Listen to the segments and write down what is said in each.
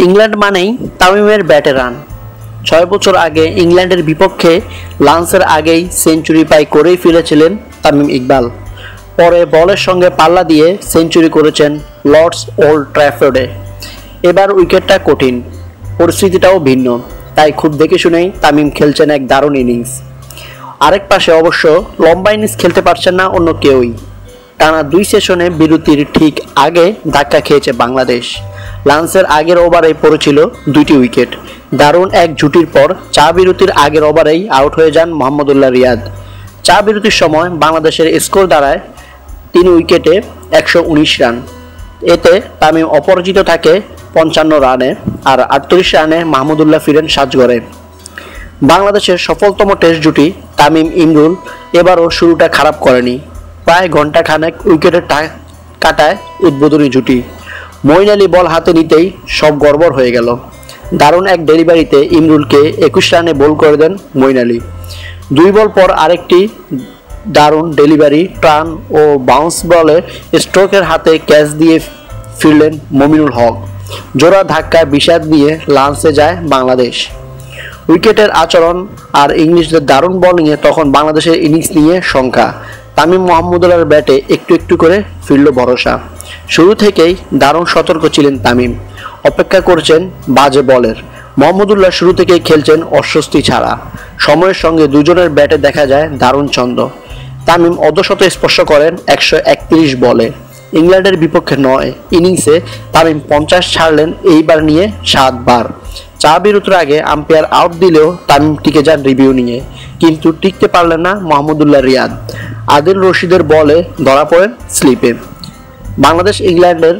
England মানেই তামিমের ব্যাটে রান। 6 বছর আগে ইংল্যান্ডের বিপক্ষে লর্ডসের আগেই সেঞ্চুরি করেই ফিরেছিলেন তামিম ইকবাল। পরে বলের সঙ্গে পাল্লা দিয়ে সেঞ্চুরি করেছেন লর্ডস ওল্ড ট্র্যাফোর্ডে। এবার উইকেটটা কঠিন, পরিস্থিতিটাও ভিন্ন, তাই খুব দেখে শুনেই তামিম খেলছেন এক দারুণ ইনিংস। আরেক পাশে অবশ্য লম্বা ইনিংস খেলতে পারছেন না অন্য কেউই। টানা 2 সেশনে বিরতির ঠিক আগে ধাক্কা খেয়েছে বাংলাদেশ। লর্ডসের আগের ওভারেই পড়েছিল 2টি উইকেট। দারুণ এক জুটির পর চা বিরতির আগের ওভারেই আউট হয়ে যান মোহাম্মদুল্লাহ রিয়াদ। চা বিরতির সময় বাংলাদেশের স্কোর দাঁড়ায় 3 উইকেটে 119 রান। এতে তামিম অপরাজিত থাকে 55 রানে, আর 38 রানে মাহমুদুল্লাহ ফিরেন সাজঘরে। বাংলাদেশের সফলতম টেস্ট জুটি তামিম ইমরুল এবারও শুরুটা খারাপ করেনি। প্রায় ঘন্টা খানেক উইকেটের কাটায় উদ্বোধনী জুটি। মঈন আলী বল হাতে নিতেই সব গড়বড় হয়ে গেল। দারুণ এক ডেলিভারিতে ইমরুলকে 21 রানে বোল করে দেন মঈন আলী। 2 বল পর আরেকটি দারুণ ডেলিভারি, টার্ন ও বাউন্স বলে স্ট্রোকের হাতে ক্যাচ দিয়ে ফিরলেন মমিনুল হক। জোড়া ধাক্কায় বিষাদ নিয়ে লর্ডসে যায় বাংলাদেশ। উইকেটের আচরণ আর ইংলিশদের দারুণ বোলিংয়ে তখন বাংলাদেশের ইনিংস নিয়ে শঙ্কা। তামিম মোহাম্মদুল্লাহর ব্যাটে একটু একটু করে ফিরল ভরসা। শুরু থেকেই দারুণ সতর্ক ছিলেন তামিম, অপেক্ষা করছেন বাজে বলের। মোহাম্মদুল্লাহ শুরু থেকেই খেলছেন অস্বস্তি ছাড়া। সময়ের সঙ্গে দুজনের ব্যাটে দেখা যায় দারুণ ছন্দ। তামিম অর্ধশত স্পর্শ করেন 131 বলে। ইংল্যান্ডের বিপক্ষে 9 ইনিংসে তামিম 50 ছাড়লেন, এইবার নিয়ে 7 বার। চা বিরতির আগে আম্পায়ার আউট দিলেও তামিম টিকে যান রিভিউ নিয়ে, কিন্তু টিকতে পারলেন না মোহাম্মদুল্লাহ রিয়াদ। আদিল রশিদের বলে ধরা পড়েন স্লিপে। বাংলাদেশ ইংল্যান্ডের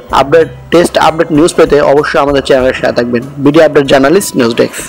টেস্ট আপডেট নিউজ পেতে অবশ্যই আমাদের চ্যানেলের সাথে থাকবেন। Video update journalist news desk.